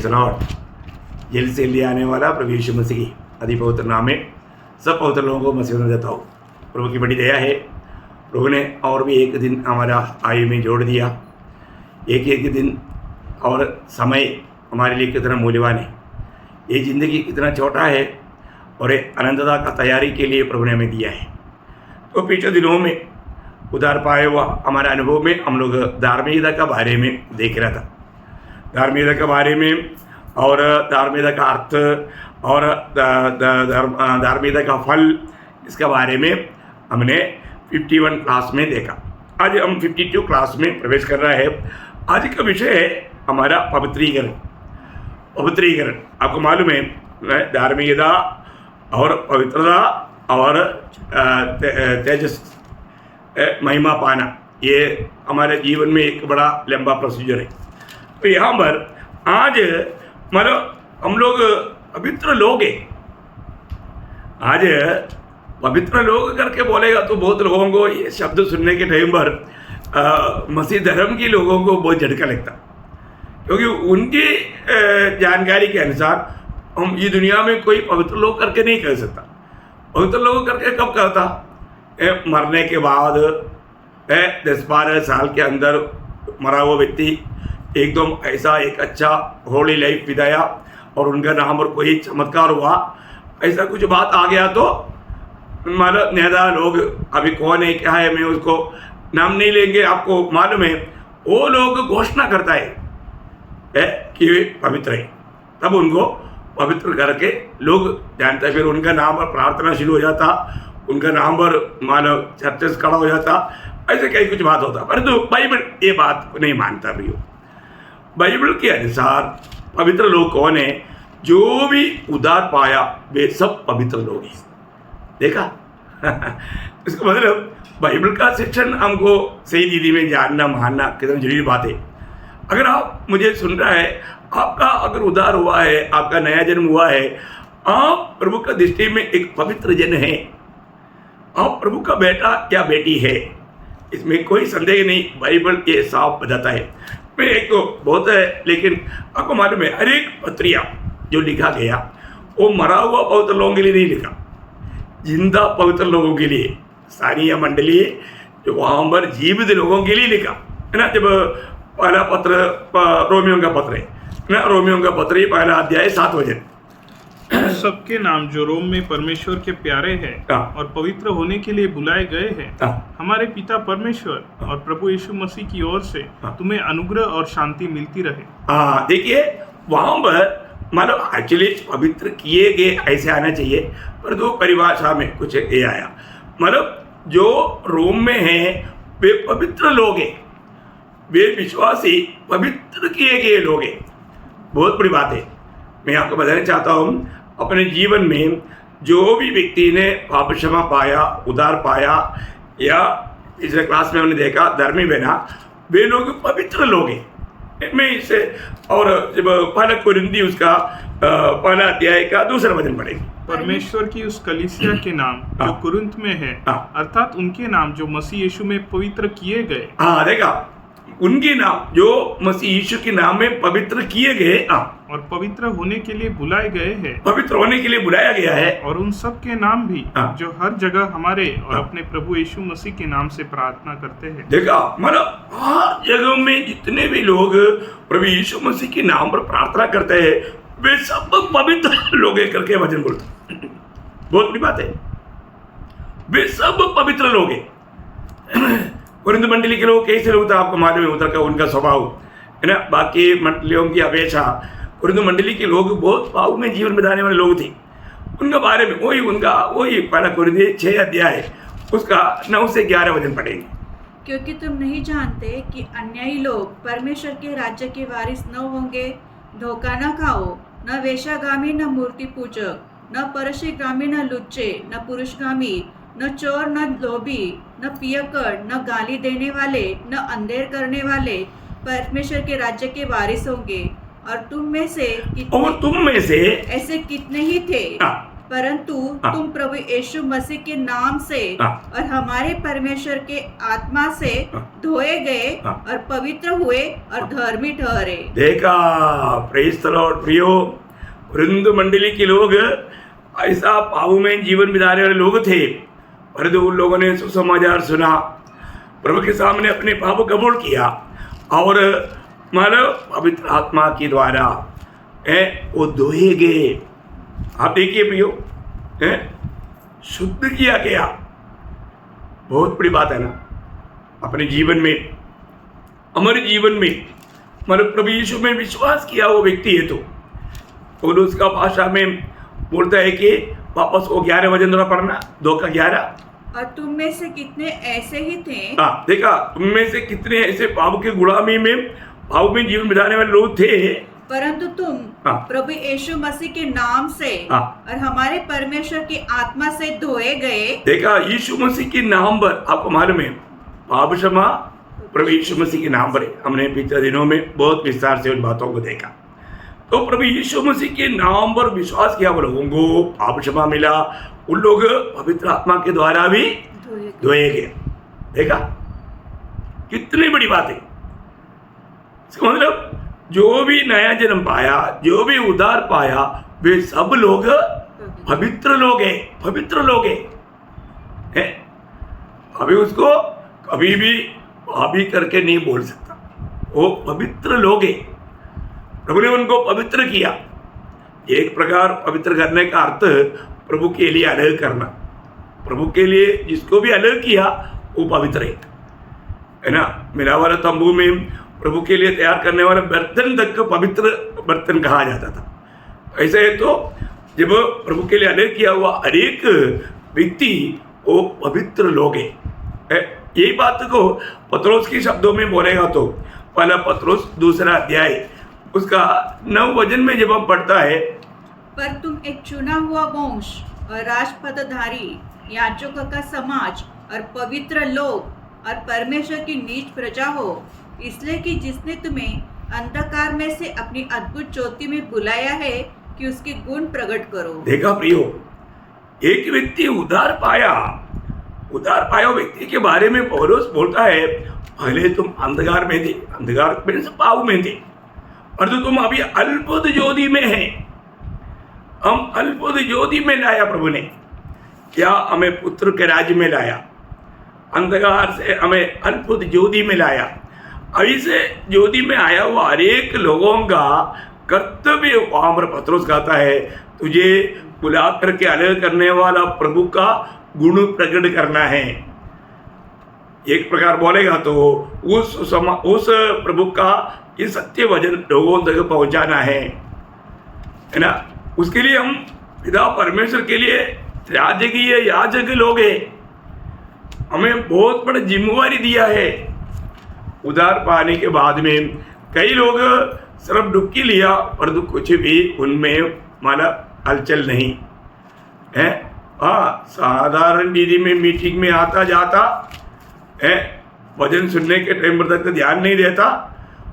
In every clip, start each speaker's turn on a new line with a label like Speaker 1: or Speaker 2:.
Speaker 1: Praise the Lord. Jail से ले आने वाला प्रभु यीशु मसीह की अति पवित्र नाम में सब पवित्र लोगों को मसीह में देता हूँ। प्रभु की बड़ी दया है, प्रभु ने और भी एक दिन हमारा आयु में जोड़ दिया। एक एक दिन और समय हमारे लिए कितना मूल्यवान है। ये ज़िंदगी कितना छोटा है और ये अनंतता का तैयारी के लिए प्रभु ने हमें दिया है। तो पिछले दिनों में उधार पाए हुआ हमारे अनुभव में हम लोग धार्मिकता के बारे में देख रहा था। धार्मिकता के बारे में और धार्मिकता का अर्थ और धार्मिकता का फल, इसके बारे में हमने 51 क्लास में देखा। आज हम 52 क्लास में प्रवेश कर रहे हैं। आज का विषय है हमारा पवित्रीकरण। पवित्रीकरण आपको मालूम है, धार्मिकता और पवित्रता और तेजस महिमा पाना, ये हमारे जीवन में एक बड़ा लंबा प्रोसीजर है। तो यहाँ पर आज मतलब हम लोग पवित्र लोग हैं। आज पवित्र लोग करके बोलेगा तो बहुत लोगों को ये शब्द सुनने के टाइम पर मसीह धर्म के लोगों को बहुत झटका लगता, क्योंकि उनकी जानकारी के अनुसार हम ये दुनिया में कोई पवित्र लोग करके नहीं कह सकता। पवित्र लोग करके कब कहता? मरने के बाद 10-12 साल के अंदर मरा हुआ व्यक्ति एकदम ऐसा एक अच्छा होली लाइफ बिताया और उनका नाम पर कोई चमत्कार हुआ, ऐसा कुछ बात आ गया तो मतलब नेता लोग, अभी कौन है क्या है मैं उसको नाम नहीं लेंगे, आपको मालूम है, वो लोग घोषणा करता है कि वे पवित्र है। तब उनको पवित्र करके लोग जानते हैं, फिर उनका नाम पर प्रार्थना शुरू हो जाता, उनका नाम पर मानो चर्चेस खड़ा हो जाता, ऐसे कई कुछ बात होता। परंतु बाइबल ये बात को नहीं मानता भी हो। बाइबल के अनुसार पवित्र लोग कौन है? जो भी उद्धार पाया वे सब पवित्र लोग हैं। देखा इसका मतलब बाइबल का सेक्शन हमको सही दीदी में जानना मानना कितना जरूरी बात है। अगर आप मुझे सुन रहा है, आपका अगर उद्धार हुआ है, आपका नया जन्म हुआ है, आप प्रभु का दृष्टि में एक पवित्र जन है, आप प्रभु का बेटा या बेटी है, इसमें कोई संदेह नहीं। बाइबल ये साफ बताता है। मैं एक तो बहुत है, लेकिन आपको मालूम है हर एक पत्रिया जो लिखा गया वो मरा हुआ पवित्र लोगों के लिए नहीं लिखा, जिंदा पवित्र लोगों के लिए, स्थानीय मंडली जो वहाँ पर जीवित लोगों के लिए लिखा है ना। जब पहला पत्र रोमियो का पत्र है ना, रोमियो का पत्र ही पहला अध्याय 7 वचन,
Speaker 2: सबके नाम जो रोम में परमेश्वर के प्यारे हैं और पवित्र होने के लिए बुलाए गए हैं, हमारे पिता परमेश्वर और प्रभु यीशु मसीह की ओर से तुम्हें अनुग्रह और शांति मिलती रहे।
Speaker 1: देखिए वहाँ पर मतलब एक्चुअली पवित्र किए गए ऐसे आना चाहिए, पर दो परिभाषा में कुछ ये आया, मतलब जो रोम में है वे पवित्र लोग हैं, वे विश्वासी पवित्र किए गए लोग हैं। बहुत बड़ी बात है। मैं आपको बताना चाहता हूँ, अपने जीवन में जो भी व्यक्ति ने पाप क्षमा पाया, उद्धार पाया, या पिछले क्लास में हमने देखा धर्मी बना, वे लोग पवित्र लोग हैं। मैं इससे और जब पहला कुरिन्थी उसका पहला अध्याय का 2 वचन पढ़ेंगे।
Speaker 2: परमेश्वर की उस कलीसिया के नाम जो कुरिन्थ में है, अर्थात उनके नाम जो मसीह यीशु में पवित्र किए गए।
Speaker 1: देखा, उनके नाम जो मसीह यीशु के नाम में पवित्र किए गए
Speaker 2: और पवित्र होने के लिए बुलाए गए हैं,
Speaker 1: पवित्र होने के लिए बुलाया गया है।
Speaker 2: और उन सब के नाम भी जो हर जगह हमारे और अपने प्रभु यीशु मसीह के नाम से प्रार्थना करते हैं।
Speaker 1: देखा, मतलब हर जगह में जितने भी लोग प्रभु यीशु मसीह के नाम पर प्रार्थना करते हैं वे सब पवित्र लोग करके वचन बोलते। बहुत बड़ी बात है, वे सब पवित्र लोग हैं। कुरिन्थ मंडली के लोग कैसे लोग थे आपको मालूम है, उधर का उनका स्वभाव है ना, बाकी मंडलियों की अपेक्षा कुरिन्थ मंडली के लोग बहुत पाप में जीवन बिताने वाले लोग थे। उनके बारे में वही पहला कुरिन्थी 6 अध्याय उसका 9 से 11 वचन पढ़ेंगे।
Speaker 3: क्योंकि तुम नहीं जानते कि अन्यायी लोग परमेश्वर के राज्य के वारिस न होंगे। धोखा न खाओ, न वेश्यागामी, न मूर्ति पूजक, न परश्रीगामी, न लुच्चे, न पुरुषगामी, न चोर, न लोभी, न पियक्कड़, न गाली देने वाले, न अंधेर करने वाले परमेश्वर के राज्य के वारिस होंगे। और तुम में से ऐसे कितने ही थे परंतु
Speaker 1: हाँ।
Speaker 3: तुम प्रभु यीशु मसीह के नाम से
Speaker 1: हाँ।
Speaker 3: और हमारे परमेश्वर के आत्मा से
Speaker 1: हाँ।
Speaker 3: धोए गए
Speaker 1: हाँ।
Speaker 3: और पवित्र हुए और धर्मी ठहरे।
Speaker 1: देखा, प्रेज द लॉर्ड। प्रियो, वृंद मंडली के लोग ऐसा पापों में जीवन बिताने वाले लोग थे, परंतु उन लोगों ने सुसमाचार सुना, प्रभु के सामने अपने पाप कबूल किया और मानो पवित्र आत्मा के द्वारा वो धोए गए। आप देखिए प्रियो, शुद्ध किया गया। बहुत बड़ी बात है ना, अपने जीवन में, हमारे जीवन में मतलब प्रभु यीशु में विश्वास किया वो व्यक्ति है तो उसका भाषा में बोलता है कि वापस वो 11 वचन थोड़ा पढ़ना, 2 का 11।
Speaker 3: और तुम में से कितने ऐसे ही थे।
Speaker 1: हाँ, देखा, तुम में से कितने ऐसे पाप की गुलामी में, पाप में जीवन बिताने वाले लोग थे,
Speaker 3: परंतु तुम
Speaker 1: हाँ।
Speaker 3: प्रभु यीशु मसीह के नाम से
Speaker 1: हाँ।
Speaker 3: और हमारे परमेश्वर की आत्मा से धोए गए।
Speaker 1: देखा, यीशु मसीह के नाम पर, आपको मालूम है, पाप क्षमा प्रभु यीशु मसीह के नाम पर है। हमने पिछले दिनों में बहुत विस्तार से उन बातों को देखा। तो प्रभु यीशु मसीह के नाम पर विश्वास किया वो लोगों को पाप क्षमा मिला, उन लोग पवित्र आत्मा के द्वारा भी धोए गए। देखा, कितनी बड़ी बात है। इसका मतलब जो भी नया जन्म पाया, जो भी उद्धार पाया, वे सब लोग पवित्र लोग हैं, पवित्र लोग हैं। अभी उसको कभी भी पापी करके नहीं बोल सकता, वो पवित्र लोग हैं। प्रभु ने उनको पवित्र किया। एक प्रकार पवित्र करने का अर्थ प्रभु के लिए अलग करना। प्रभु के लिए जिसको भी अलग किया वो पवित्र है ना। मिला वाला तंबू में प्रभु के लिए तैयार करने वाला बर्तन तक पवित्र बर्तन कहा जाता था। ऐसे है तो जब प्रभु के लिए अलग किया हुआ हर एक व्यक्ति वो पवित्र लोग है। यही बात को पत्रोस के शब्दों में बोलेगा तो पहला पत्रोस 2 अध्याय उसका 9 वचन में जब हम पढ़ता है,
Speaker 3: पर तुम एक चुना हुआ वंश और राजपदधारी, याजकों का समाज और पवित्र लोग और परमेश्वर की नीच प्रजा हो, इसलिए कि जिसने तुम्हें अंधकार में से अपनी अद्भुत ज्योति में बुलाया है कि उसके गुण प्रकट करो। देखा
Speaker 1: प्रियो, एक व्यक्ति उद्धार पाया व्यक्ति के बारे में पौलुस बोलता है, पहले तुम अंधकार में थे, अंधकार में से पाप में थे, और तो तुम अभी अद्भुत ज्योति में हैं। हम अद्भुत ज्योति में लाया प्रभु ने। क्या हमें पुत्र के राज्य में लाया, अंधकार से हमें अद्भुत ज्योति में लाया। अभी से ज्योति में आया हुआ हर एक लोगों का कर्तव्य वहां पर पत्रोस कहता है, तुझे बुला करके अलग करने वाला प्रभु का गुण प्रकट करना है। एक प्रकार बोलेगा तो उस प्रभु का ये सत्य वचन लोगों तक पहुंचाना है ना। उसके लिए हम पिता परमेश्वर के लिए राजकीय याजक लोग हैं। हमें बहुत बड़ा जिम्मेवारी दिया है। उद्धार पाने के बाद में कई लोग सिर्फ डुबकी लिया, परंतु कुछ भी उनमें माना हलचल नहीं है। हाँ, साधारण दीदी में मीटिंग में आता जाता है, भजन सुनने के टाइम पर तक ध्यान नहीं देता,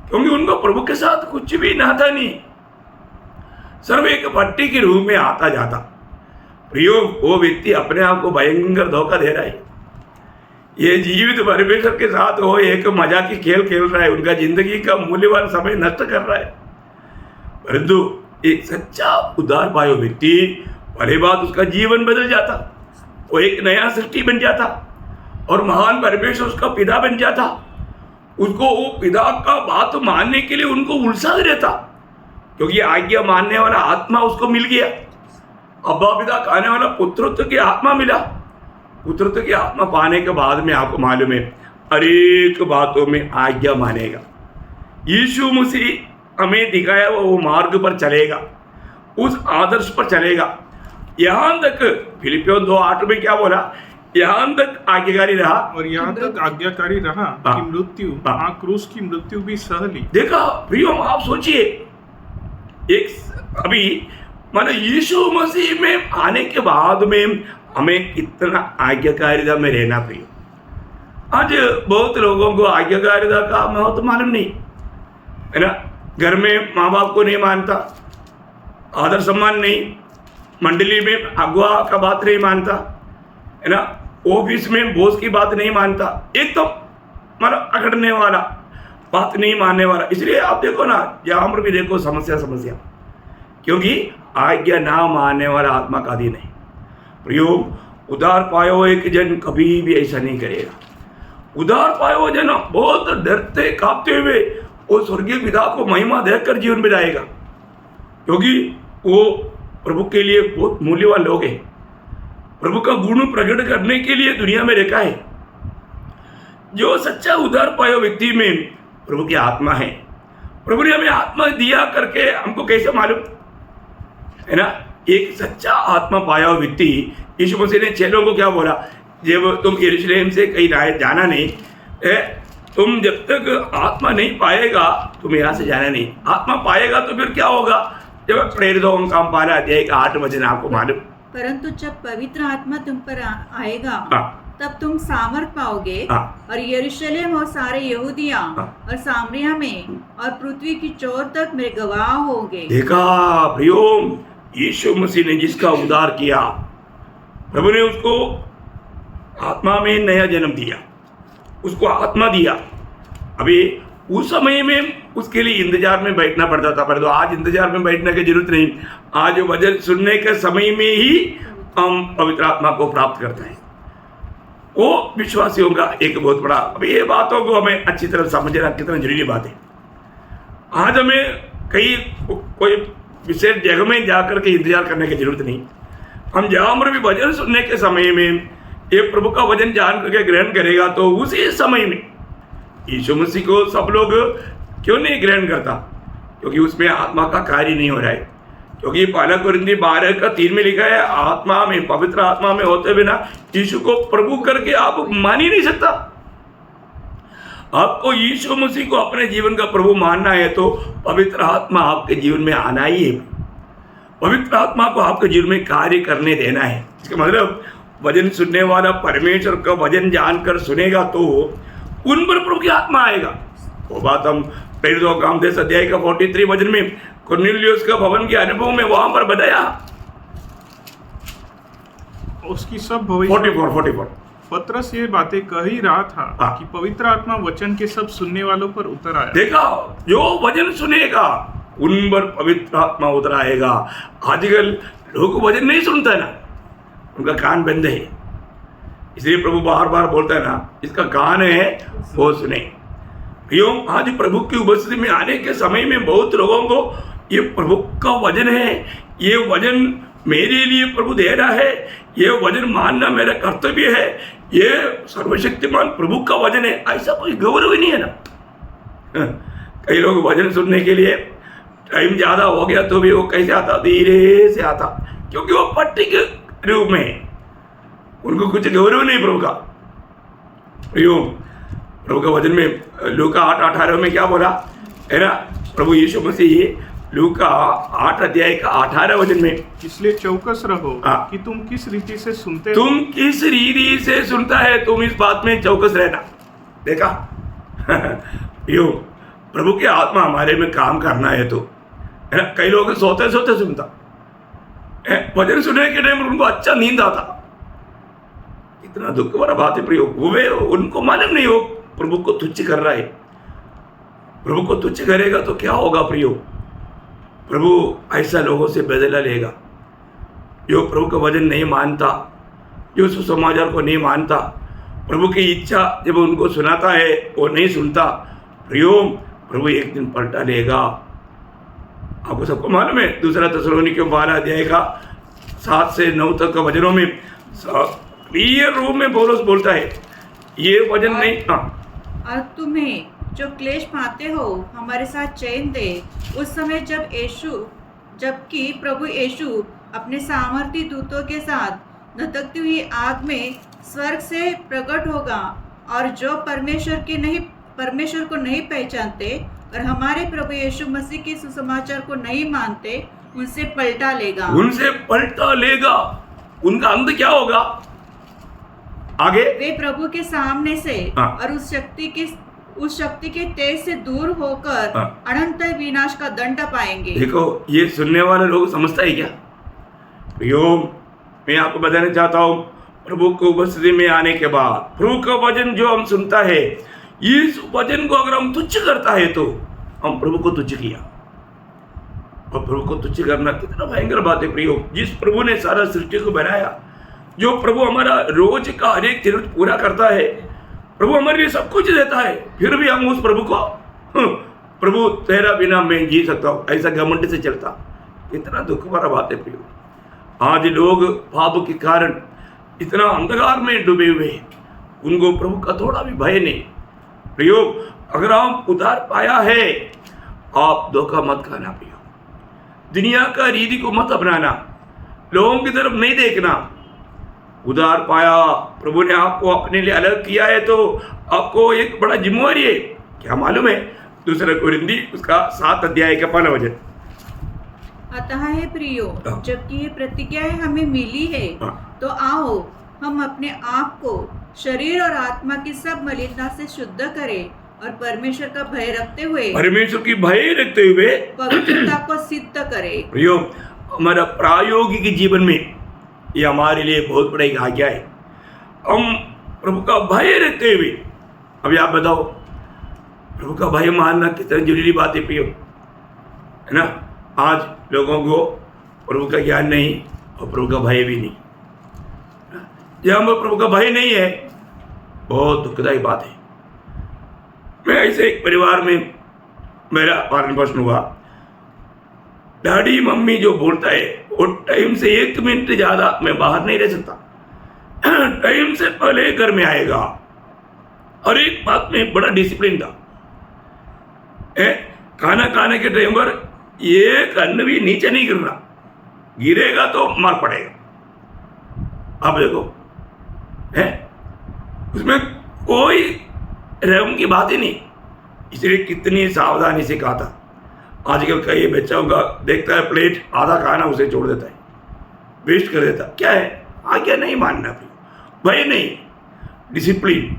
Speaker 1: क्योंकि उनको प्रभु के साथ कुछ भी नाता नहीं, सिर्फ एक भट्टी के रूप में आता जाता। प्रियो, वो व्यक्ति अपने आप को भयंकर धोखा दे रहा है। ये जीवित परमेश्वर के साथ वो एक मजाक की खेल खेल रहा है, उनका जिंदगी का मूल्यवान समय नष्ट कर रहा है। परंतु एक सच्चा उद्धार पाया व्यक्ति, पहले बात उसका जीवन बदल जाता, वो एक नया सृष्टि बन जाता और महान परमेश्वर उसका पिता बन जाता। उसको वो पिता का बात मानने के लिए उनको उत्साह रहता, क्योंकि आज्ञा मानने वाला आत्मा उसको मिल गया। अब्बा पिता कहने वाला पुत्रत्व की आत्मा मिला। पुत्रत्व की आत्मा पाने के बाद में आपको मालूम है हर एक बातों में आज्ञा मानेगा। यीशु मसीह हमें दिखाया वो मार्ग पर चलेगा, उस आदर्श पर चलेगा। यहाँ तक फिलिपियों 2:8 में क्या बोला, यहाँ तक आज्ञाकारी रहा
Speaker 2: और यहाँ तक आज्ञाकारी रहा कि मृत्यु, क्रूस की मृत्यु भी सह ली।
Speaker 1: देखा प्रियो, आप सोचिए, एक अभी मानो यीशु मसीह में आने के बाद में हमें कितना आज्ञाकारिता में रहना प्रियो। आज बहुत लोगों को आज्ञाकारिता का महत्व मालूम नहीं है ना। घर में माँ बाप को नहीं मानता, आदर सम्मान नहीं, मंडली में अगुआ का बात नहीं मानता है ना, ऑफिस में बॉस की बात नहीं मानता, एकदम मतलब अकड़ने वाला, बात नहीं मानने वाला। इसलिए आप देखो ना, जहाँ पर भी देखो समस्या, क्योंकि आज्ञा ना मानने वाला आत्मा का अधीन है। प्रयोग उदार पायो एक जन कभी भी ऐसा नहीं करेगा। उदार पायो जन बहुत डरते कांपते हुए वो स्वर्गीय पिता को महिमा देकर जीवन बिताएगा, क्योंकि वो प्रभु के लिए बहुत मूल्यवान लोग हैं। प्रभु का गुण प्रकट करने के लिए दुनिया में रखा है। जो सच्चा उदार पायो व्यक्ति में प्रभु की आत्मा है। प्रभु ने हमें आत्मा दिया करके हमको कैसे मालूम है ना। एक सच्चा आत्मा पाया हुआ व्यक्ति, यीशु मसीह ने चेलों को क्या बोला, जब तुम यरूशलेम से कहीं जाना नहीं है, तुम जब तक आत्मा नहीं पाएगा तुम यहाँ से जाना नहीं। आत्मा पाएगा तो फिर क्या होगा, जब प्रेरितों का 12 अध्याय का 8 वचन आपको मालूम।
Speaker 3: परंतु जब पवित्र आत्मा तुम पर आएगा तब तुम सामर्थ पाओगे और यरूशलेम और सारे यहूदिया और सामरिया में और पृथ्वी की चोर तक मेरे गवाह होंगे।
Speaker 1: देखा प्रियोम, यीशु मसीह ने जिसका उद्धार किया, प्रभु ने उसको आत्मा में नया जन्म दिया, उसको आत्मा दिया। अभी उस समय में उसके लिए इंतजार में बैठना पड़ता था, पर तो आज इंतजार में बैठने की जरूरत नहीं। आज वचन सुनने के समय में ही हम पवित्र आत्मा को प्राप्त करते हैं। वो विश्वासियों का एक बहुत बड़ा, अभी ये बातों को हमें अच्छी तरह समझना कितना जरूरी बात है। आज हमें कहीं कोई विशेष जगह में जाकर के इंतजार करने की जरूरत नहीं। हम जहाँ पर भी वचन सुनने के समय में ये प्रभु का वचन जान करके ग्रहण करेगा तो उसी समय में यीशु मसीह को सब लोग क्यों नहीं ग्रहण करता, क्योंकि उसमें आत्मा का कार्य नहीं हो रहा है। क्योंकि पहला कोरिन्थी 12:3 में लिखा है, आत्मा में, पवित्र आत्मा में होते बिना यीशु को प्रभु करके आप मान ही नहीं सकता। आपको यीशु मसीह को अपने जीवन का प्रभु मानना है तो पवित्र आत्मा आपके जीवन में आना ही है। पवित्र आत्मा को आपके जीवन में कार्य करने देना है। इसका मतलब वचन सुनने वाला परमेश्वर का वचन जानकर सुनेगा तो उन पर प्रभु की आत्मा आएगा। वो बात हम प्रेरितों का काम 10 अध्याय का 43 वचन में कुरनेलियुस का भवन के अनुभव में वहां पर बताया।
Speaker 2: उसकी सब भविष्य
Speaker 1: 44
Speaker 2: पत्रस ये बातें कह ही रहा था कि पवित्र आत्मा वचन के सब सुनने वालों पर उतर आया।
Speaker 1: देखा, जो वचन सुनेगा उन पर पवित्र आत्मा उतर आएगा। आजकल लोग वचन नहीं सुनता ना, उनका कान बंद है। इसलिए प्रभु बार बार बोलता है ना, इसका कान है वो सुने। क्यों? आज प्रभु की उपस्थिति में आने के समय में बहुत लोगों को ये प्रभु का वचन है, ये वचन मेरे लिए प्रभु दे रहा है, ये वचन मानना मेरा कर्तव्य है, ये सर्वशक्तिमान प्रभु का वचन है, ऐसा कोई गौरव ही नहीं है ना। कई लोग वचन सुनने के लिए टाइम ज़्यादा हो गया तो भी वो कैसे आता, धीरे से आता, क्योंकि वो पट्टी के रूप में है, उनको कुछ गौरव नहीं प्रभु का। प्रभु का वचन में लूका 8:18 में क्या बोला है ना, प्रभु यीशु मसीह लूका 8 अध्याय का 18 वचन में,
Speaker 2: इसलिए चौकस रहो कि तुम किस रीति से सुनते हो।
Speaker 1: तुम किस रीति से सुनता है, तुम इस बात में चौकस रहना। देखा यो प्रभु की आत्मा हमारे में काम करना है तो है ना। कई लोग सोते सोते सुनता, वचन सुनने के टाइम उनको अच्छा नींद आता, इतना दुख भरा बात है प्रियो। वे उनको मालूम नहीं हो प्रभु को तुच्छ कर रहा है। प्रभु को तुच्छ करेगा तो क्या होगा प्रियो, प्रभु ऐसा लोगों से बदला लेगा। जो प्रभु का वचन नहीं मानता, जो सुसमाचार को नहीं मानता, प्रभु की इच्छा जब उनको सुनाता है वो नहीं सुनता, प्रियो प्रभु एक दिन पलटा लेगा। आपको सबको मालूम है, 2 थिस्सलुनीकियों 12 अध्याय का 7 से 9 तक का वचनों में क्लियर रूप में पौलुस बोलता है ये वचन नहीं।
Speaker 3: और तुम्हें जो क्लेश पाते हो हमारे साथ चैन दे, उस समय जबकि प्रभु यीशु अपने सामर्थी दूतों के साथ धधकती हुई आग में स्वर्ग से प्रकट होगा, और जो परमेश्वर को नहीं पहचानते और हमारे प्रभु यीशु मसीह के सुसमाचार को नहीं मानते उनसे पलटा लेगा। उनका अंत क्या होगा आगे? वे प्रभु के सामने से और उस शक्ति के तेज से दूर होकर अनंत विनाश का दंड पाएंगे।
Speaker 1: देखो, ये सुनने वाले लोग समझता है क्या? प्रियो, मैं आपको बताना चाहता हूँ, प्रभु को उपस्थिति में आने के बाद प्रभु का वचन जो हम सुनता है, इस वचन को अगर हम तुच्छ करता है तो हम प्रभु को तुच्छ किया। और प्रभु को तुच्छ करना कितना भयंकर बात है प्रियो। जिस प्रभु ने सारा सृष्टि को बनाया, जो प्रभु हमारा रोज का हर एक जरूरत पूरा करता है, प्रभु हमारे लिए सब कुछ देता है, फिर भी हम उस प्रभु को प्रभु तेरा बिना मैं जी सकता हूँ ऐसा घमंड से चलता, कितना दुख भरा बात है प्रियो। आज लोग पाप के कारण इतना अंधकार में डूबे हुए हैं, उनको प्रभु का थोड़ा भी भय नहीं। प्रियो, अगर हम उद्धार पाया है, आप धोखा मत खाना प्रियो। दुनिया का रीति को मत अपनाना, लोगों की तरफ नहीं देखना। उद्धार पाया, प्रभु ने आपको अपने लिए अलग किया है, तो आपको एक बड़ा जिम्मेवारी है। क्या मालूम है? 2 कोरिन्थी उसका 7 अध्याय का 1 वचन।
Speaker 3: अतः हे प्रियो, जबकि ये प्रतिज्ञा हमें मिली है, तो आओ हम अपने आप को शरीर और आत्मा की सब मलिनता से शुद्ध करें और परमेश्वर का भय रखते हुए पवित्रता को सिद्ध करें।
Speaker 1: प्रियो, हमारा प्रायोगिक जीवन में ये हमारे लिए बहुत बड़ा एक आज्ञा है। हम प्रभु का भय रखते हुए, अभी आप बताओ, प्रभु का भय मानना कितना जरूरी बात है प्रियो, है ना। आज लोगों को प्रभु का ज्ञान नहीं और प्रभु का भय भी नहीं। जहाँ पर प्रभु का भय नहीं है, बहुत दुखदायी बात है। मैं ऐसे एक परिवार में मेरा पालन पोषण हुआ। डैडी मम्मी जो बोलता है वो टाइम से 1 मिनट ज़्यादा मैं बाहर नहीं रह सकता, टाइम से पहले घर में आएगा। और एक बात में बड़ा डिसिप्लिन था, खाना खाने के टाइम पर एक अन्न भी नीचे नहीं गिरना, गिरेगा तो मार पड़ेगा। आप देखो, है उसमें कोई रहम की बात ही नहीं, इसलिए कितनी सावधानी से कहा था। आजकल कई बच्चों का देखता है प्लेट आधा खाना उसे छोड़ देता है, वेस्ट कर देता। क्या है? आज्ञा नहीं मानना, भय नहीं, डिसिप्लिन।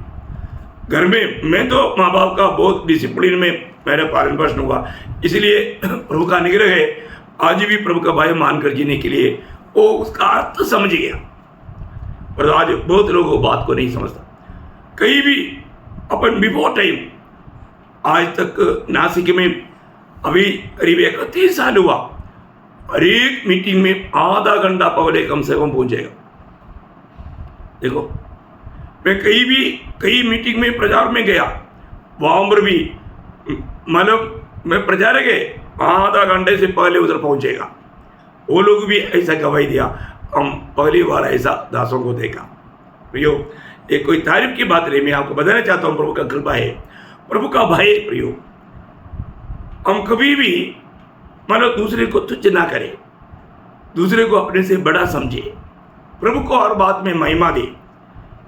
Speaker 1: घर में मैं तो माँ बाप का बहुत डिसिप्लिन में मेरा पालन पोषण हुआ, इसलिए प्रभु का अनुग्रह है। आज भी प्रभु का भय मानकर जीने के लिए वो उसका अर्थ समझ गया। पर आज बहुत लोग वो बात को नहीं समझता। कहीं भी अपन बिफोर टाइम, आज तक नासिक में अभी करीब 31 साल हुआ, हर एक मीटिंग में आधा घंटा पहले कम से कम पहुंचेगा। देखो, मैं कई मीटिंग में प्रचार में गया, वहां पर भी मतलब मैं प्रचार गए, आधा घंटे से पहले उधर पहुंचेगा। वो लोग भी ऐसा गवाही दिया, हम पहली बार ऐसा दासों को देखा। प्रियो, ये कोई तारीफ की बात नहीं, मैं आपको बताना चाहता हूँ प्रभु का कृपा है, प्रभु का भय। प्रियो, हम कभी भी मतलब दूसरे को तुच्छ ना करें, दूसरे को अपने से बड़ा समझे, प्रभु को हर बात में महिमा दे।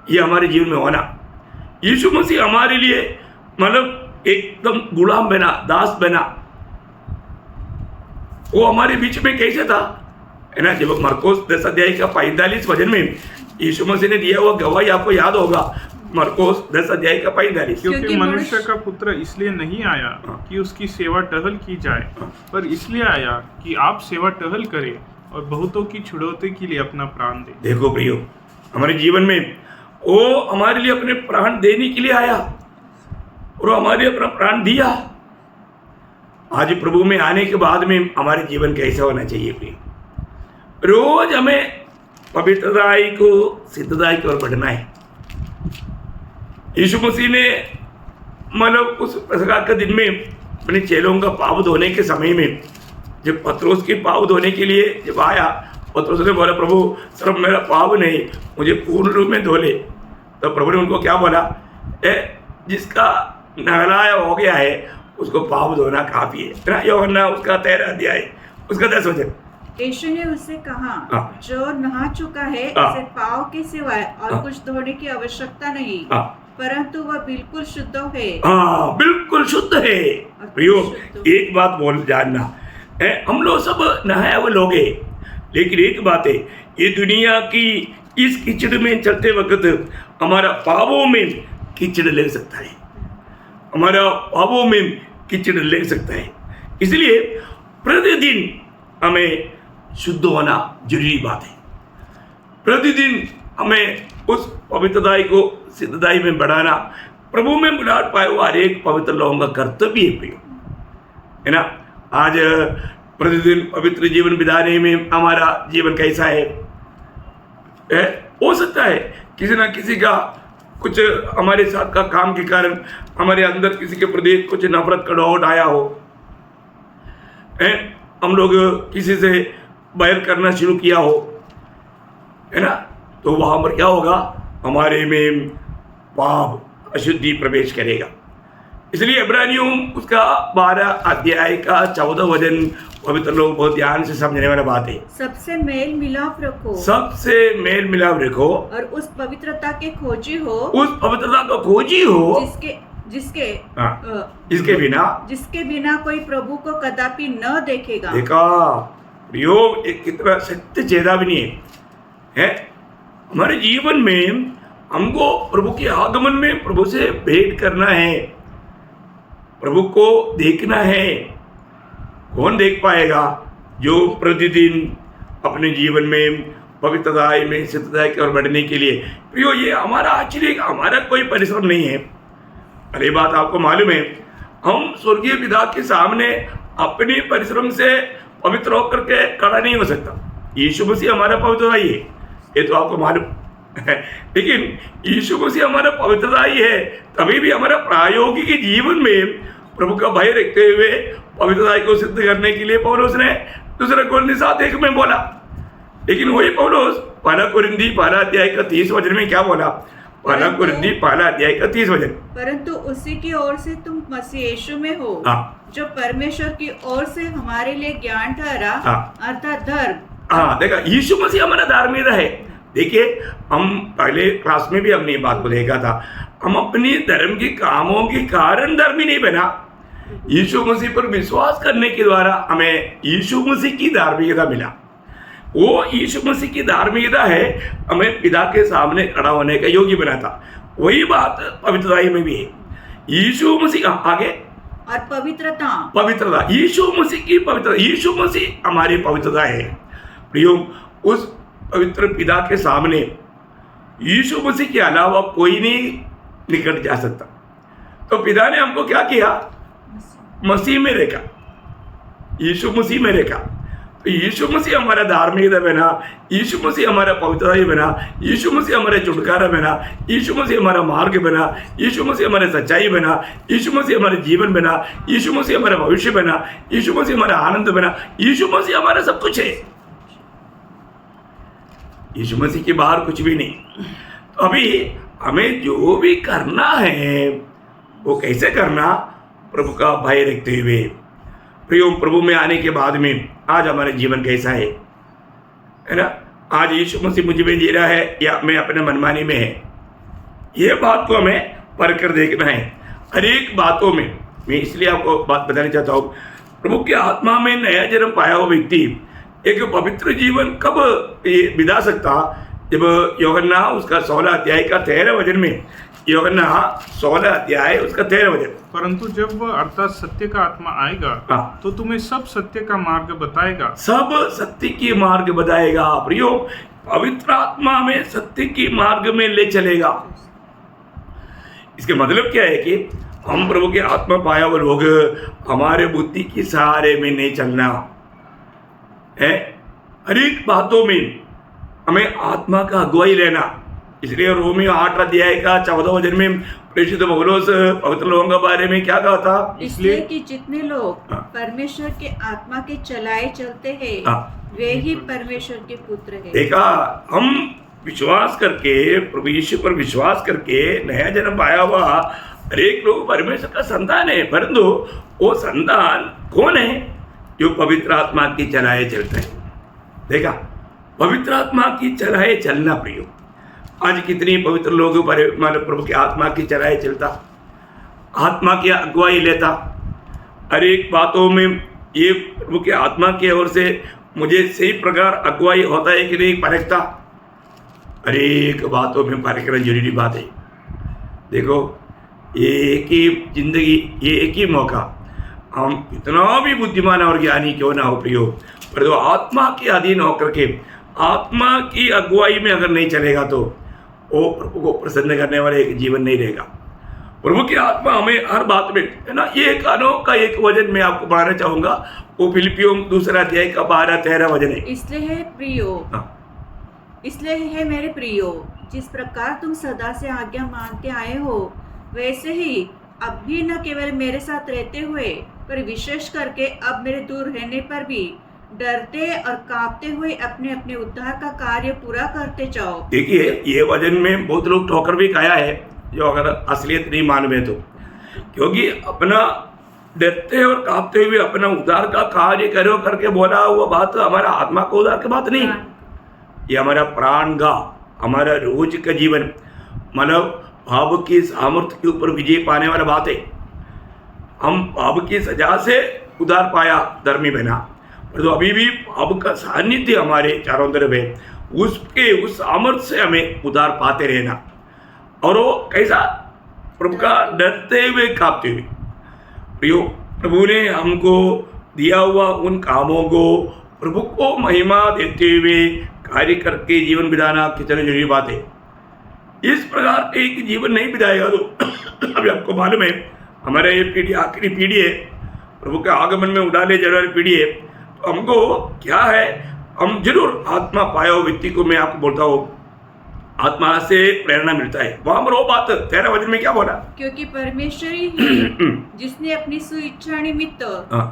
Speaker 1: ये हमारे जीवन में होना। यीशु मसीह हमारे लिए मतलब एकदम गुलाम बना, दास बना। वो हमारे बीच में कैसे था, है ना। जब मरकोस 10 अध्याय का 45 वचन में यीशु मसीह ने दिया हुआ गवाही आपको याद होगा, मरकोस 10 अध्याय का 45।
Speaker 2: क्योंकि मनुष्य का पुत्र इसलिए नहीं आया कि उसकी सेवा टहल की जाए, पर इसलिए आया कि आप सेवा टहल करें और बहुतों की छुड़ौती के लिए अपना प्राण दे।
Speaker 1: देखो प्रियो, हमारे जीवन में वो हमारे लिए अपने प्राण देने के लिए आया और हमारे लिए अपना प्राण दिया। आज प्रभु में आने के बाद में हमारे जीवन कैसा होना चाहिए प्रिय? रोज हमें पवित्रता को, सिद्धता की ओर बढ़ना है। यीशु मसीह ने मतलब उस पसखा के दिन में अपने चेलों का पाप धोने के समय में जब पत्रोस के पाप धोने के लिए जब आया, पत्रोस ने बोला, प्रभु सिर्फ मेरा पाप नहीं, मुझे पूर्ण रूप में धो ले। तो प्रभु ने उनको क्या बोला, जिसका नहलाया हो गया है उसको पाप धोना काफी है। यूहन्ना उसका 13 अध्याय उसका 10 वचन।
Speaker 3: यीशु ने उससे कहा, जो नहा चुका है उसे पाँव के सिवाय और कुछ धोने की आवश्यकता नहीं, परंतु वह बिल्कुल शुद्ध है।
Speaker 1: बिल्कुल शुद्ध है। प्रियो, एक बात बोल जानना, हम लोग सब नहाए हुए लोग हैं, लेकिन एक बात है, ये दुनिया की इस कीचड़ में चलते वक्त हमारा पापों में कीचड़ ले सकता है, हमारा पापों में कीचड़ ले सकता है। इसलिए प्रतिदिन हमें शुद्ध होना जरूरी बात है। प्रतिदिन हमें उस पवित्रताई को सिद्धताई में बढ़ाना प्रभु में बुलाहट पाए हुआ हर एक पवित्र लोगों का कर्तव्य है प्रियो, है ना। आज प्रतिदिन पवित्र जीवन बिताने में हमारा जीवन कैसा है? हो सकता है किसी ना किसी का कुछ हमारे साथ का काम के कारण हमारे अंदर किसी के प्रति कुछ नफरत का डाउट आया हो, हम लोग किसी से बैर करना शुरू किया हो, है ना, तो वहाँ पर क्या होगा? हमारे में पाप अशुद्धि प्रवेश करेगा। इसलिए इब्रानियों उसका 12 अध्याय का 14 वचन पवित्र लोग बहुत ध्यान से समझने वाला बात है।
Speaker 3: सबसे मेल मिलाप रखो,
Speaker 1: सबसे मेल मिलाप रखो
Speaker 3: और उस पवित्रता के खोजी हो,
Speaker 1: उस पवित्रता को खोजी हो
Speaker 3: जिसके बिना कोई प्रभु को कदापि न देखेगा।
Speaker 1: देखा प्रियो, एक कितना सत्य चेतावनी है। हमारे जीवन में हमको प्रभु के आगमन में प्रभु से भेंट करना है, प्रभु को देखना है। कौन देख पाएगा? जो प्रतिदिन अपने जीवन में पवित्रताई में सिद्धताई की ओर बढ़ने के लिए प्रियो, ये हमारा आश्चर्य, हमारा कोई परिश्रम नहीं है। अरे बात आपको मालूम है, हम स्वर्गीय पिता के सामने अपने परिश्रम से पवित्र होकर के खड़ा नहीं हो सकता। यीशु मसीह हमारा पवित्रताई है, ये तो आपको मालूम है। लेकिन यीशु मसीह हमारा पवित्रताई है, तभी भी हमारा प्रायोगिक जीवन में प्रभु का भय रखते हुए पवित्रताई को सिद्ध करने के लिए पौलुस ने 2 कोरिन्थी 7:1 में बोला। लेकिन वही पौलुस 1 कोरिन्थी 1 अध्याय का 30 वचन में क्या बोला? 1 कोरिन्थी 1 अध्याय का 30 वचन,
Speaker 3: परंतु उसी की ओर से तुम मसीह यीशु में हो, जो परमेश्वर की ओर से हमारे लिए ज्ञान ठहरा, अर्थात धर्म।
Speaker 1: देखा, यीशु मसीह हमारा धार्मिकता है। देखिए, हम पहले क्लास में भी हमने ये बात को देखा था, हम अपनी धर्म के कामों के कारण धर्मी नहीं बना। यीशु मसीह पर विश्वास करने के द्वारा हमें यीशु मसीह की धार्मिकता मिला। वो यीशु मसीह की धार्मिकता है हमें पिता के सामने खड़ा होने का योग्य बनाता। वही बात पवित्रताई में भी है। यीशु मसीह आगे
Speaker 3: और
Speaker 1: पवित्रता, यीशु मसीह की पवित्रता, यीशु मसीह हमारी पवित्रता है। प्रियो, उस पवित्र पिता के सामने यीशु मसीह के अलावा कोई नहीं निकट जा सकता। तो पिता ने हमको क्या किया? मसीह में रखा, यीशु मसीह में रखा। तो यीशु मसीह हमारा धार्मिकता बना, यीशु मसीह हमारा पवित्रता बना, यीशु मसीह हमारे छुटकारा बना, यीशु मसीह हमारा मार्ग बना, यीशु मसीह हमारे सच्चाई बना, यीशु मसीह हमारे जीवन बना, यीशु मसीह हमारा भविष्य बना, यीशु मसीह हमारा आनंद बना, यीशु मसीह हमारा सब कुछ है। यीशु मसीह के बाहर कुछ भी नहीं। तो अभी हमें जो भी करना है वो कैसे करना? प्रभु का भय रखते हुए। प्रियो, प्रभु में आने के बाद में आज हमारा जीवन कैसा है ना? आज यीशु मसीह मुझ में जी रहा है या मैं अपने मनमानी में है? ये बात को हमें परख कर देखना है। हर एक बातों में मैं इसलिए आपको बात बताना चाहता हूँ, प्रभु के आत्मा में नया जन्म पाया हुआ व्यक्ति एक पवित्र जीवन कब बिता सकता? जब यूहन्ना उसका 16 अध्याय का 13 वचन में, यूहन्ना 16 अध्याय उसका 13 वचन,
Speaker 2: परंतु जब वह अर्थात सत्य का आत्मा आएगा तो तुम्हें सब सत्य का मार्ग बताएगा,
Speaker 1: सब सत्य की मार्ग बताएगा। प्रियो, पवित्र आत्मा में सत्य की मार्ग में ले चलेगा। इसके मतलब क्या है कि हम प्रभु के आत्मा पाया हुए लोग हमारे बुद्धि की सहारे में नहीं चलना है। हर एक बातों में हमें आत्मा का अगुवाई लेना। इसलिए रोमियो 8 अध्याय का 14 वचन में प्रेषित पौलुस पवित्र लोगों के बारे में क्या कहा था?
Speaker 3: इसलिए कि जितने लोग परमेश्वर के आत्मा के चलाए चलते हैं वे ही परमेश्वर के पुत्र हैं।
Speaker 1: देखा, हम विश्वास करके प्रभु यीशु पर विश्वास करके नया जन्म पाया हुआ हर एक लोग परमेश्वर का संतान है। परंतु वो संतान कौन है? जो पवित्र आत्मा की चलाए चलता है। देखा, पवित्र आत्मा की चलाए चलना। प्रियो, आज कितनी पवित्र लोग प्रभु की आत्मा की चलाए चलता, आत्मा की अगुवाई लेता। हर एक बातों में ये प्रभु के आत्मा की ओर से मुझे सही प्रकार अगुवाई होता है कि नहीं परखता। हर एक बातों में परखना जरूरी बात है। देखो, ये एक ही जिंदगी, ये एक ही मौका, हम कितना भी बुद्धिमान और ज्ञानी क्यों ना हो प्रियो, पर तो आत्मा के अधीन होकर के आत्मा की अगुवाई में अगर नहीं चलेगा तो वो प्रभु को प्रसन्न करने वाला एक जीवन नहीं रहेगा। प्रभु की आत्मा हमें हर बात में, है ना, ये एक अनोखा एक वचन मैं आपको पढ़ाना चाहूंगा, वो फिलिपियों 2 अध्याय का 12-13 वचन है।
Speaker 3: इसलिए है मेरे प्रियो, जिस प्रकार तुम सदा से आज्ञा मानते आए हो, वैसे ही अब भी न केवल मेरे साथ रहते हुए, पर विशेष करके अब मेरे दूर रहने पर भी डरते और कांपते हुए अपने अपने उद्धार का कार्य पूरा करते जाओ।
Speaker 1: देखिए, ये वचन में बहुत लोग ठोकर भी खाया है, जो अगर असलियत नहीं मालूम है तो, क्योंकि अपना डरते और कांपते हुए अपना उद्धार का कार्य करो करके बोला हुआ बात हमारा आत्मा को उद्धार की बात नहीं, ये हमारा प्राण का, हमारा रोज का जीवन, मतलब पाप की सामर्थ्य के ऊपर विजय पाने वाला बात है। हम पाप की सजा से उद्धार पाया, धर्मी बना, पर तो अभी भी पाप का सानिध्य हमारे चारों तरफ है, उस सामर्थ्य से हमें उद्धार पाते रहना। और वो कैसा? प्रभु का डरते हुए कांपते हुए। प्रियो, प्रभु ने हमको दिया हुआ उन कामों को प्रभु को महिमा देते हुए कार्य करके जीवन बिताना कितनी जरूरी बात है। इस प्रकार के एक जीवन नहीं बिताएगा तो अभी आपको मालूम है हमारा ये पीढ़ी आखिरी पीढ़ी है, प्रभु के आगमन में उड़ाले जाने वाली पीढ़ी है। तो हमको क्या है, हम जरूर आत्मा पाया हो व्यक्ति को, मैं आपको बोलता हूँ आत्मा से प्रेरणा मिलता है। वहां पर वो बात 13 वचन में क्या बोला? क्योंकि
Speaker 3: परमेश्वर ही है जिसने अपनी सुइच्छा निमित्त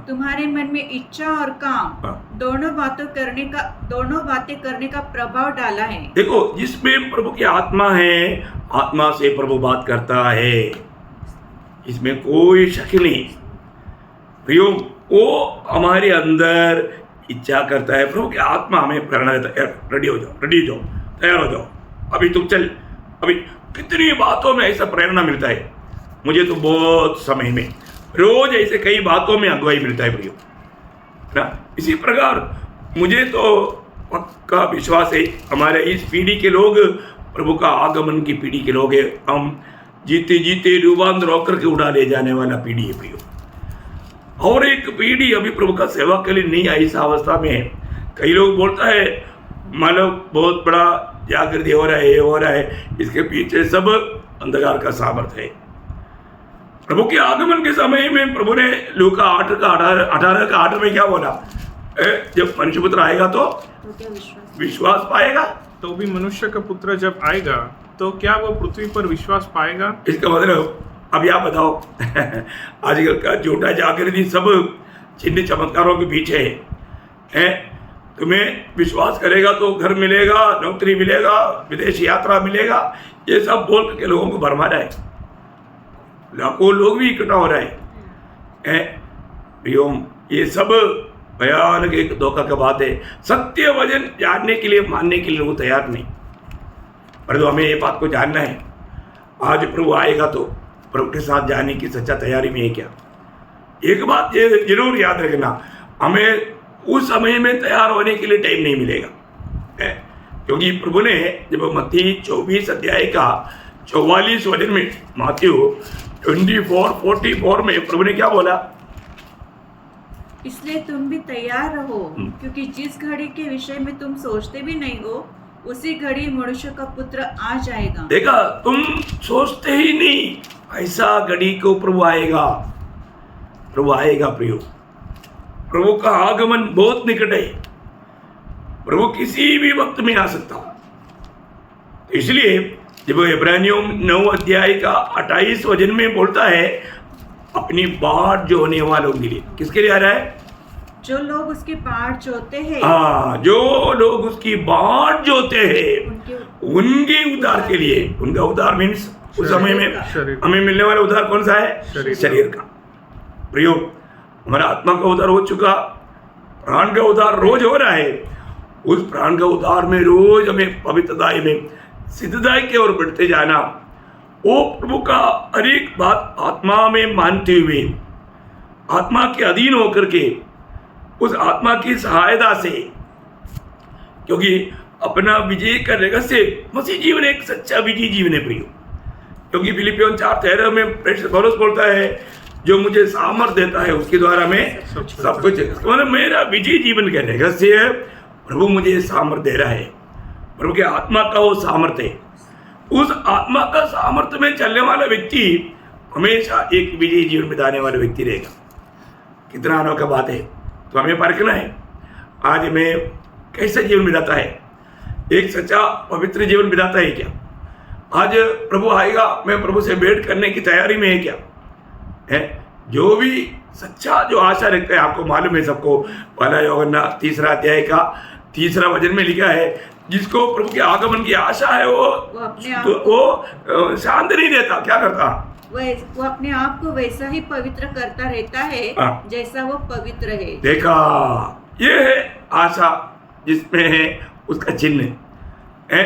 Speaker 3: तुम्हारे मन में इच्छा और काम दोनों बातें करने का प्रभाव डाला है।
Speaker 1: देखो, जिसमें प्रभु की आत्मा है, आत्मा से प्रभु बात करता है, इसमें कोई शक नहीं। प्रियो, वो हमारे अंदर इच्छा करता है, प्रभु की आत्मा हमें प्रेरणा देता है, रेडी हो जाओ, तैयार हो जाओ, अभी तुम चल। अभी कितनी बातों में ऐसा प्रेरणा मिलता है, मुझे तो बहुत समय में रोज ऐसे कई बातों में अगुवाई मिलता है प्रियो, ना। इसी प्रकार मुझे तो पक्का विश्वास है हमारे इस पीढ़ी के लोग प्रभु का आगमन की पीढ़ी के लोग हैं। हम जीते जीते रूपांतर होकर के उड़ा ले जाने वाला पीढ़ी है प्रियो। और एक पीढ़ी अभी प्रभु का सेवा के लिए नहीं आई, इस अवस्था में है। कई लोग बोलता है मतलब बहुत बड़ा जागृति हो रहा है, ये हो रहा है, इसके पीछे सब अंधकार का सामर्थ्य है। प्रभु के आगमन के समय में प्रभु ने लूका 8:18 में क्या बोला? जब मनुष्य पुत्र आएगा तो विश्वास पाएगा।
Speaker 2: तो भी मनुष्य का पुत्र जब आएगा तो क्या वो पृथ्वी पर विश्वास पाएगा?
Speaker 1: इसका मतलब अब आप बताओ आजकल का झूठा जागृति सब चिन्ह चमत्कारों के पीछे है। तुम्हें विश्वास करेगा तो घर मिलेगा, नौकरी मिलेगा, विदेश यात्रा मिलेगा, ये सब बोल करके लोगों को भरमा रहा है। लाखों लोग भी इकट्ठा हो रहे हैं। ये सब भयानक एक धोखा का बात है। सत्य वचन जानने के लिए, मानने के लिए लोग तैयार नहीं, पर तो हमें ये बात को जानना है। आज प्रभु आएगा तो प्रभु के साथ जाने की सच्चा तैयारी में है क्या? एक बात ये जरूर याद रखना, हमें उस समय में तैयार होने के लिए टाइम नहीं मिलेगा, क्योंकि प्रभु ने जब मत्ती 24 अध्याय का 44 वचन में, मत्ती 24:44 में प्रभु ने क्या बोला?
Speaker 3: इसलिए तुम भी तैयार रहो, क्योंकि जिस घड़ी के विषय में तुम सोचते भी नहीं हो, उसी घड़ी मनुष्य का पुत्र आ जाएगा।
Speaker 1: देखा, तुम सोचते ही नहीं, ऐसा घड़ी को प्रभु आएगा। प्रभु आएगा प्रियो, प्रभु का आगमन बहुत निकट है। प्रभु किसी भी वक्त में आ सकता हो। इसलिए जब इब्रानियों 9 अध्याय का 28 वचन में बोलता है, अपनी बाट जोने वालों के लिए, किसके लिए आ रहा है?
Speaker 3: जो लोग उसकी बाट जोते हैं।
Speaker 1: हाँ, जो लोग उसकी बाट जोते हैं उनके उद्धार के लिए। उनका उद्धार मीन्स उस समय में हमें मिलने वाला उद्धार कौन सा है? शरीर का। प्रियो, हमारा आत्मा का उद्धार हो चुका, प्राण का उद्धार रोज हो रहा है। उस प्राण का उद्धार में रोज हमें पवित्रताई में, सिद्धताई की ओर बढ़ते जाना। वो प्रभु का हर एक बात आत्मा में मानते हुए, आत्मा के अधीन होकर के, उस आत्मा की सहायता से, क्योंकि अपना विजय का रहस्य मसीह जीवन एक सच्चा विजय जीवन है प्रियो। क्योंकि फिलिपियों 4:13 में प्रेरित पौलुस बोलता है, जो मुझे सामर्थ्य देता है उसके द्वारा मैं सब कुछ, मतलब मेरा विजयी जीवन का रहस्य है प्रभु मुझे सामर्थ्य दे रहा है। प्रभु के आत्मा का वो सामर्थ्य है। उस आत्मा का सामर्थ्य में चलने वाला व्यक्ति हमेशा एक विजयी जीवन बिताने वाला व्यक्ति रहेगा। कितना अनोखा बात है। तो हमें परखना है आज मैं कैसे जीवन बिताता है, एक सच्चा पवित्र जीवन बिताता है क्या, आज प्रभु आएगा मैं प्रभु से भेंट करने की तैयारी में है क्या है। जो भी सच्चा जो आशा रखता है, आपको मालूम है सबको, पहला यूहन्ना 3 अध्याय का 3 वचन में लिखा है, जिसको प्रभु के आगमन की आशा है वो शांत नहीं रहता, क्या करता,
Speaker 3: वो अपने आप को वैसा ही पवित्र करता रहता है जैसा वो पवित्र है।
Speaker 1: देखा, ये है आशा जिसमें है उसका चिन्ह है,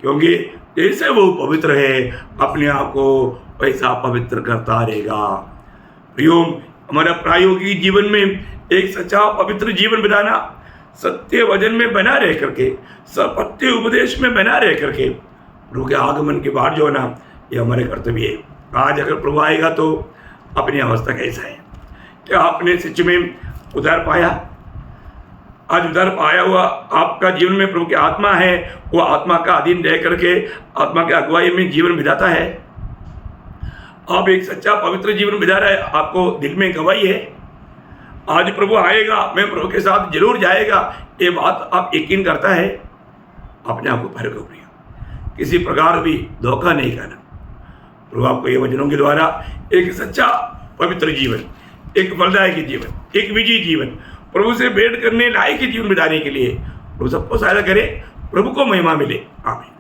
Speaker 1: क्योंकि जैसे वो पवित्र है अपने आप को वैसा पवित्र करता रहेगा। प्रियोम, हमारा प्रायोगिक जीवन में एक सच्चा पवित्र जीवन बिताना, सत्य वचन में बना रह करके, सत्य उपदेश में बना रह करके प्रभु के आगमन के बाद जो है ना, ये हमारे कर्तव्य है। आज अगर प्रभु आएगा तो अपनी अवस्था कैसा है, क्या आपने सच में उद्धार पाया? आज उद्धार पाया हुआ आपका जीवन में प्रभु की आत्मा है, वो आत्मा का अधीन रह करके आत्मा के अगुवाई में जीवन बिताता है। आप एक सच्चा पवित्र जीवन बिता रहे, आपको दिल में गवाही है आज प्रभु आएगा, मैं प्रभु के साथ जरूर जाएगा, ये बात आप यकीन करता है? अपने आप को परखो प्रिय, किसी प्रकार भी धोखा नहीं करना। प्रभु आपको ये वचनों के द्वारा एक सच्चा पवित्र जीवन, एक फलदायक जीवन, एक विजयी जीवन, प्रभु से भेंट करने लायक जीवन बिताने के लिए प्रभु सबको सहायता करे। प्रभु को महिमा मिले। आमीन।